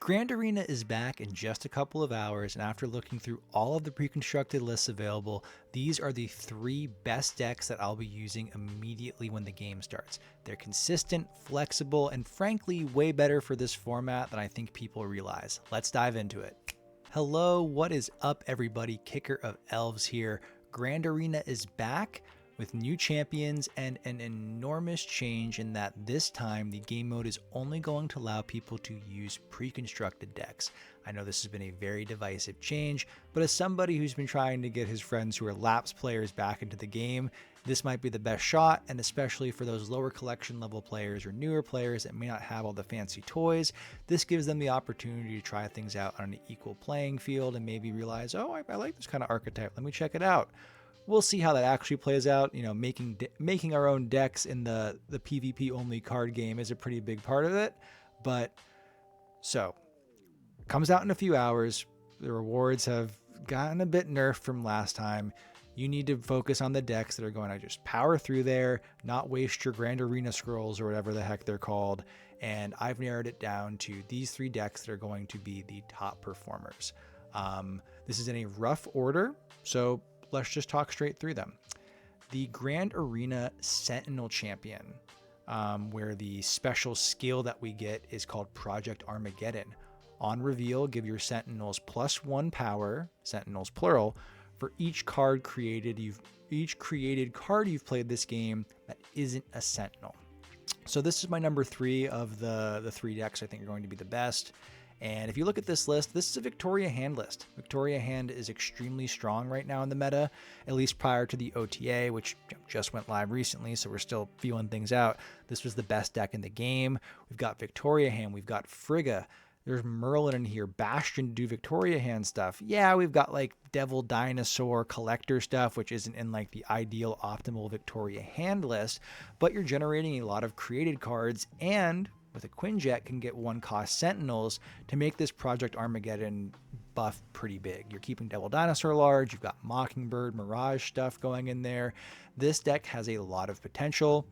Grand Arena is back in just a couple of hours, and after looking through all of the pre-constructed lists available, these are the 3 best decks that I'll be using immediately when the game starts. They're consistent, flexible, and frankly way better for this format than I think people realize. Let's dive into it. Hello, what is up everybody? Kicker of Elves here. Grand Arena is back with new champions and an enormous change in that this time the game mode is only going to allow people to use pre-constructed decks. I know this has been a very divisive change, but as somebody who's been trying to get his friends who are lapsed players back into the game, this might be the best shot, and especially for those lower collection level players or newer players that may not have all the fancy toys, this gives them the opportunity to try things out on an equal playing field and maybe realize, oh, I like this kind of archetype, let me check it out. We'll see how that actually plays out. You know, making our own decks in the PvP only card game is a pretty big part of it. But so comes out in a few hours. The rewards have gotten a bit nerfed from last time. You need to focus on the decks that are going to just power through there, not waste your Grand Arena scrolls or whatever the heck they're called. And I've narrowed it down to these 3 decks that are going to be the top performers. This is in a rough order, so let's just talk straight through them. The Grand Arena Sentinel champion, where the special skill that we get is called Project Armageddon. On reveal, give your Sentinels +1 power, Sentinels plural, for each created card you've played this game that isn't a Sentinel. So this is my number 3 of the 3 decks I think are going to be the best. And if you look at this list, this is a Victoria Hand list. Victoria Hand is extremely strong right now in the meta, at least prior to the OTA, which just went live recently, so we're still feeling things out. This was the best deck in the game. We've got Victoria Hand, we've got Frigga, there's Merlin in here, Bastion to do Victoria Hand stuff. Yeah, we've got like Devil Dinosaur collector stuff, which isn't in like the ideal optimal Victoria Hand list, but you're generating a lot of created cards, and with a Quinjet can get 1-cost Sentinels to make this Project Armageddon buff pretty big. You're keeping Devil Dinosaur large, you've got Mockingbird, Mirage stuff going in there. This deck has a lot of potential.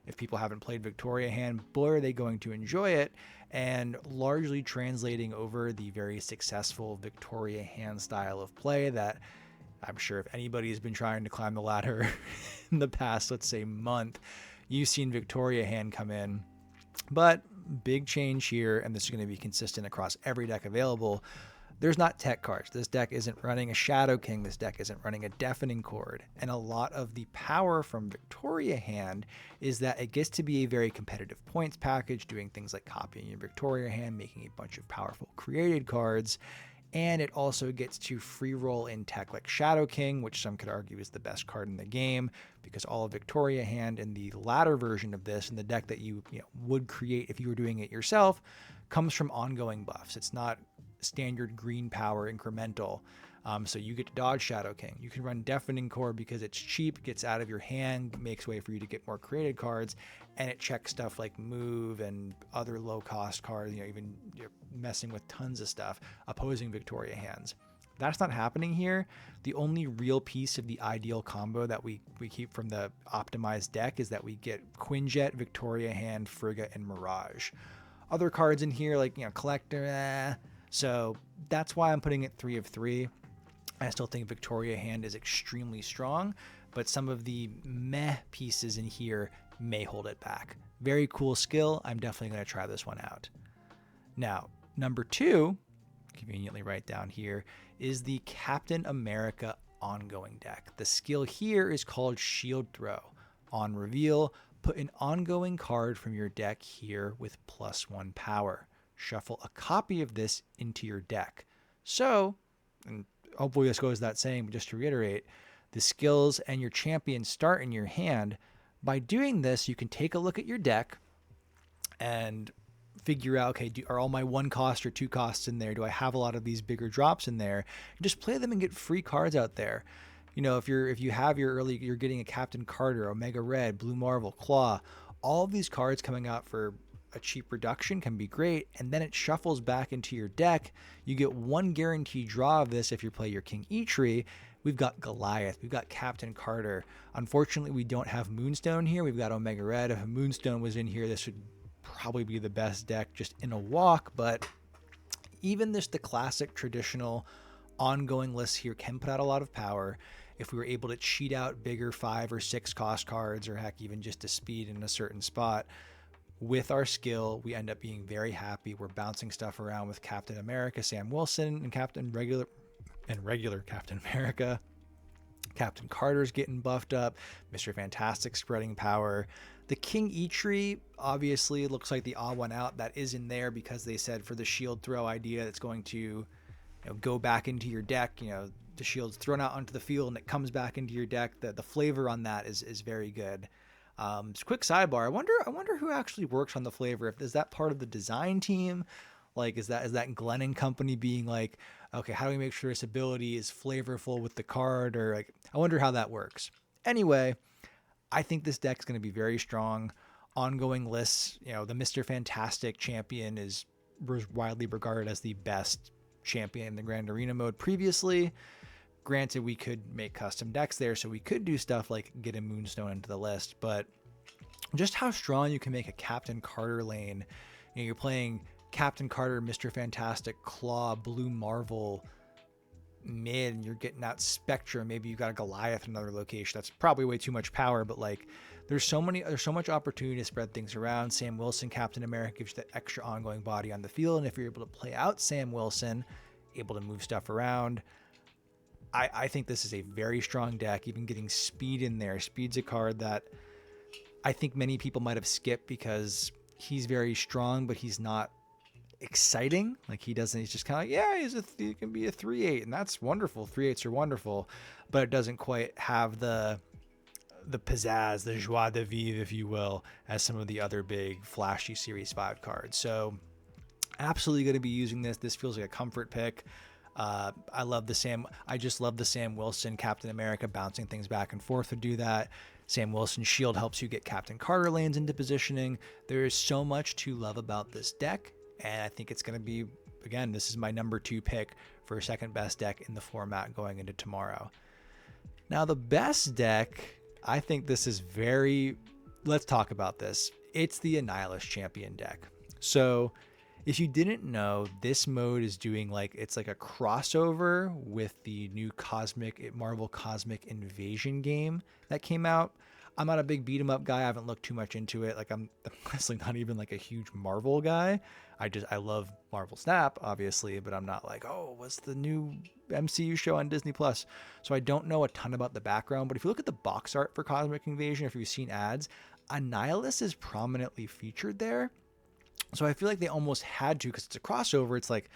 If people haven't played Victoria Hand, boy are they going to enjoy it, and largely translating over the very successful Victoria Hand style of play that I'm sure if anybody's been trying to climb the ladder in the past, let's say month, you've seen Victoria Hand come in. But big change here, and this is going to be consistent across every deck available. There's not tech cards. This deck isn't running a Shadow King. This deck isn't running a Deafening Chord. And a lot of the power from Victoria Hand is that it gets to be a very competitive points package, doing things like copying your Victoria Hand, making a bunch of powerful created cards. And it also gets to free roll in tech like Shadow King, which some could argue is the best card in the game, because all of Victoria Hand in the latter version of this, and the deck that you would create if you were doing it yourself, comes from ongoing buffs. It's not standard green power incremental. So you get to dodge Shadow King. You can run Deafening Core because it's cheap, gets out of your hand, makes way for you to get more created cards, and it checks stuff like Move and other low-cost cards. Even you're messing with tons of stuff, opposing Victoria Hands. That's not happening here. The only real piece of the ideal combo that we keep from the optimized deck is that we get Quinjet, Victoria Hand, Frigga, and Mirage. Other cards in here like Collector, so that's why I'm putting it 3 of 3. I still think Victoria Hand is extremely strong, but some of the meh pieces in here may hold it back. Very cool skill. I'm definitely going to try this one out. Now, number 2, conveniently right down here, is the Captain America ongoing deck. The skill here is called Shield Throw. On reveal, put an ongoing card from your deck here with +1 power. Shuffle a copy of this into your deck. So, and hopefully this goes without saying, but just to reiterate, the skills and your champions start in your hand. By doing this, you can take a look at your deck and figure out, okay, are all my 1-cost or 2-costs in there? Do I have a lot of these bigger drops in there? And just play them and get free cards out there. If you have you're getting a Captain Carter, Omega Red, Blue Marvel, Claw, all of these cards coming out for a cheap reduction can be great, and then it shuffles back into your deck. You get 1 guaranteed draw of this if you play your King Eitri. We've got Goliath, we've got Captain Carter. Unfortunately, we don't have Moonstone here. We've got Omega Red. If Moonstone was in here, this would probably be the best deck just in a walk, but even the classic traditional ongoing lists here can put out a lot of power. If we were able to cheat out bigger 5 or 6 cost cards, or heck, even just a speed in a certain spot, with our skill, we end up being very happy. We're bouncing stuff around with Captain America, Sam Wilson, and regular Captain America. Captain Carter's getting buffed up. Mr. Fantastic spreading power. The King E-Tree obviously looks like the odd one out. That is in there because they said for the shield throw idea that's going to go back into your deck. The shield's thrown out onto the field and it comes back into your deck. The flavor on that is very good. Just quick sidebar. I wonder who actually works on the flavor. Is that part of the design team? Like, is that Glenn and company being like, okay, how do we make sure this ability is flavorful with the card? Or like, I wonder how that works. Anyway, I think this deck's going to be very strong. Ongoing lists, the Mr. Fantastic champion is widely regarded as the best champion in the Grand Arena mode previously. Granted, we could make custom decks there, so we could do stuff like get a Moonstone into the list, but just how strong you can make a Captain Carter lane. You're playing Captain Carter, Mr. Fantastic, Claw, Blue Marvel mid, and you're getting out Spectra. Maybe you got a Goliath in another location. That's probably way too much power, but like there's so much opportunity to spread things around. Sam Wilson, Captain America, gives you that extra ongoing body on the field, and if you're able to play out Sam Wilson, able to move stuff around, I think this is a very strong deck. Even getting speed in there. Speed's a card that I think many people might have skipped because he's very strong, but he's not exciting. Like he's just kind of like, yeah, he can be a 3/8, and that's wonderful. 3/8s are wonderful, but it doesn't quite have the pizzazz, the joie de vivre, if you will, as some of the other big flashy Series 5 cards. So absolutely going to be using this. This feels like a comfort pick. I just love the Sam Wilson Captain America bouncing things back and forth to do that. Sam Wilson shield helps you get Captain Carter lanes into positioning. There is so much to love about this deck, and I think it's going to be, again, this is my number 2 pick for second best deck in the format going into tomorrow. Now the best deck, I think this is let's talk about this. It's the Annihilus champion deck. So if you didn't know, this mode is doing it's like a crossover with the new Marvel Cosmic Invasion game that came out. I'm not a big beat 'em up guy. I haven't looked too much into it. I'm honestly not even a huge Marvel guy. I love Marvel Snap, obviously, but I'm not what's the new MCU show on Disney Plus? So I don't know a ton about the background, but if you look at the box art for Cosmic Invasion, if you've seen ads, Annihilus is prominently featured there. So I feel like they almost had to, because it's a crossover. It's like,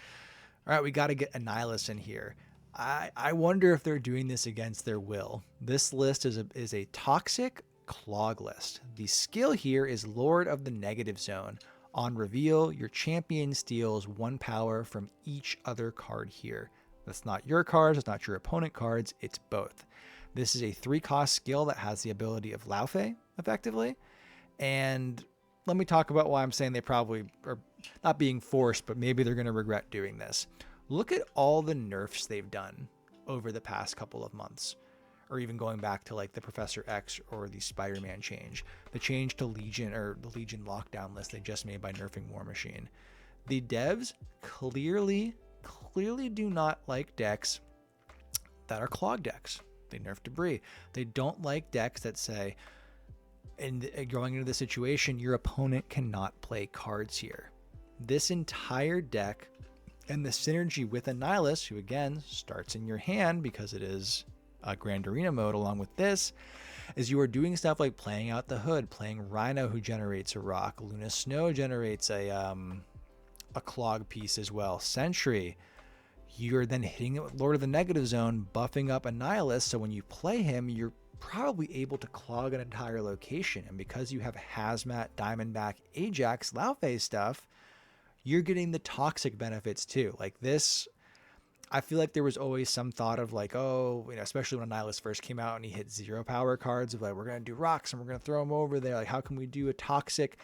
all right, we got to get Annihilus in here. I wonder if they're doing this against their will. This list is a toxic clog list. The skill here is Lord of the Negative Zone. On reveal, your champion steals 1 power from each other card here. That's not your cards, it's not your opponent cards, it's both. This is a 3-cost skill that has the ability of Laufey, effectively. And let me talk about why I'm saying they probably are not being forced, but maybe they're going to regret doing this. Look at all the nerfs they've done over the past couple of months, or even going back to the Professor X or the Spider-Man change, the change to Legion, or the Legion lockdown list they just made by nerfing War Machine. The devs clearly do not like decks that are clog decks. They nerf Debris. They don't like decks that say, and going into the situation, your opponent cannot play cards here. This entire deck and the synergy with Annihilus, who again starts in your hand because it is a Grand Arena mode along with this, is you are doing stuff like playing out the Hood, playing Rhino, who generates a rock. Luna Snow generates a clog piece as well. Sentry. You're then hitting it with Lord of the Negative Zone, buffing up Annihilus, so when you play him, you're probably able to clog an entire location. And because you have Hazmat, Diamondback, Ajax, Laufey stuff, you're getting the toxic benefits too. This, I feel like there was always some thought of especially when Annihilus first came out and he hit 0 power cards of we're going to do rocks and we're going to throw them over there. How can we do a toxic,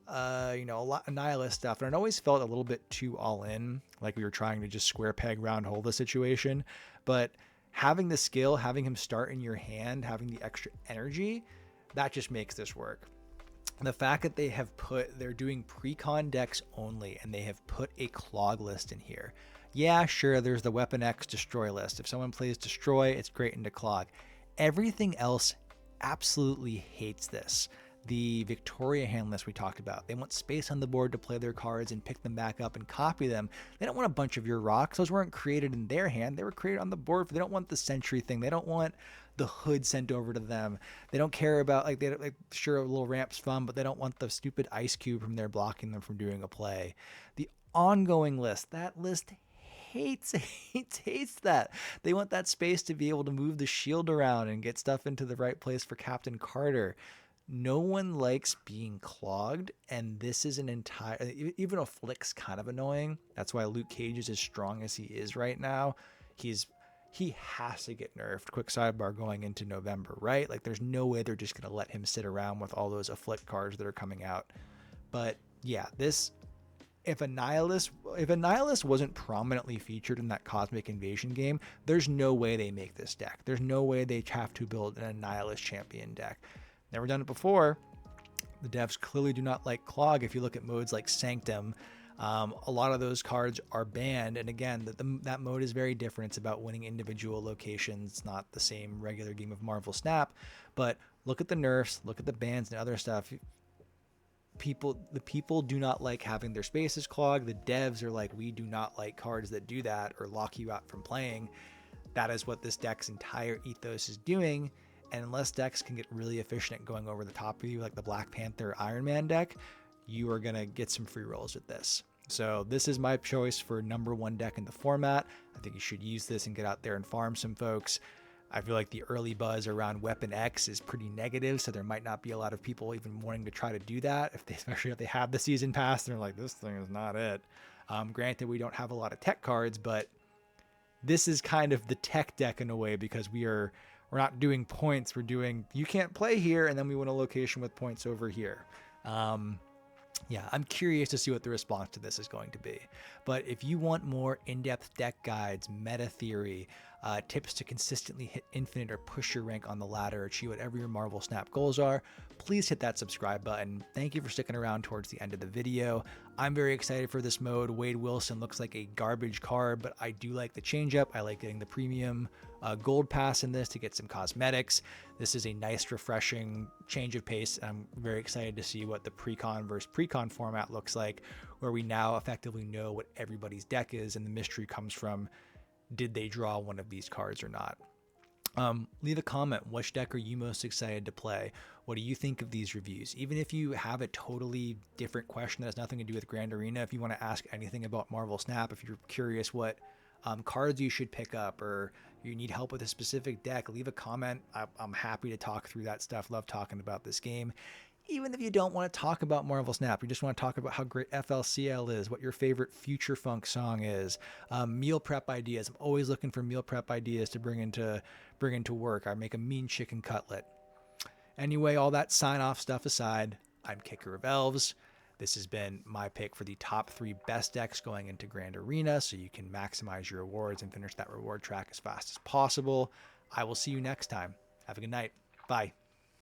a lot Annihilus stuff? And it always felt a little bit too all in, like we were trying to just square peg round hole the situation. But having the skill, having him start in your hand, having the extra energy, that just makes this work. the fact that they're doing pre-con decks only, and they have put a clog list in here. Yeah, sure, there's the Weapon X Destroy list. If someone plays Destroy, it's great into clog. Everything else absolutely hates this. The Victoria hand list we talked about. They want space on the board to play their cards and pick them back up and copy them. They don't want a bunch of your rocks. Those weren't created in their hand. They were created on the board. They don't want the Sentry thing. They don't want the hood sent over to them. They don't care about, sure, a little ramp's fun, but they don't want the stupid ice cube from there blocking them from doing a play. The ongoing list, that list hates that. They want that space to be able to move the shield around and get stuff into the right place for Captain Carter. No one likes being clogged, and this is even a Flick's kind of annoying. That's why Luke Cage is as strong as he is right now. He has to get nerfed. Quick sidebar going into November, right? Like, there's no way they're just going to let him sit around with all those afflict cards that are coming out. But yeah, if Annihilus wasn't prominently featured in that Cosmic Invasion game, there's no way they make this deck. There's no way they have to build an Annihilus champion deck. Never done it before. The devs clearly do not like clog. If you look at modes like Sanctum, a lot of those cards are banned. And again, that mode is very different. It's about winning individual locations. It's not the same regular game of Marvel Snap. But look at the nerfs, look at the bans and other stuff. The people do not like having their spaces clogged. The devs are like, we do not like cards that do that or lock you out from playing. That is what this deck's entire ethos is doing. And unless decks can get really efficient at going over the top of you, like the Black Panther Iron Man deck, you are going to get some free rolls with this. So this is my choice for #1 deck in the format. I think you should use this and get out there and farm some folks. I feel like the early buzz around Weapon X is pretty negative, so there might not be a lot of people even wanting to try to do that, especially if they have the season pass. They're like, this thing is not it. Granted, we don't have a lot of tech cards, but this is kind of the tech deck in a way, because we're not doing points. We're doing, you can't play here, and then we want a location with points over here. Yeah, I'm curious to see what the response to this is going to be. But if you want more in-depth deck guides, meta theory, tips to consistently hit infinite or push your rank on the ladder, or achieve whatever your Marvel Snap goals are, please hit that subscribe button. Thank you for sticking around towards the end of the video. I'm very excited for this mode. Wade Wilson looks like a garbage card, but I do like the change up. I like getting the premium gold pass in this to get some cosmetics. This is a nice, refreshing change of pace. I'm very excited to see what the pre-con versus pre-con format looks like, where we now effectively know what everybody's deck is, and the mystery comes from, did they draw one of these cards or not? Leave a comment. Which deck are you most excited to play? What do you think of these reviews? Even if you have a totally different question that has nothing to do with Grand Arena, if you want to ask anything about Marvel Snap, if you're curious what cards you should pick up, or you need help with a specific deck, leave a comment. I'm happy to talk through that stuff. Love talking about this game. Even if you don't want to talk about Marvel Snap, you just want to talk about how great FLCL is, what your favorite Future Funk song is, meal prep ideas. I'm always looking for meal prep ideas to bring into work. I make a mean chicken cutlet. Anyway, all that sign-off stuff aside, I'm Kicker of Elves. This has been my pick for the top 3 best decks going into Grand Arena, so you can maximize your rewards and finish that reward track as fast as possible. I will see you next time. Have a good night. Bye.